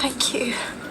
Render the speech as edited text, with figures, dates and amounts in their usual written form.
Thank you.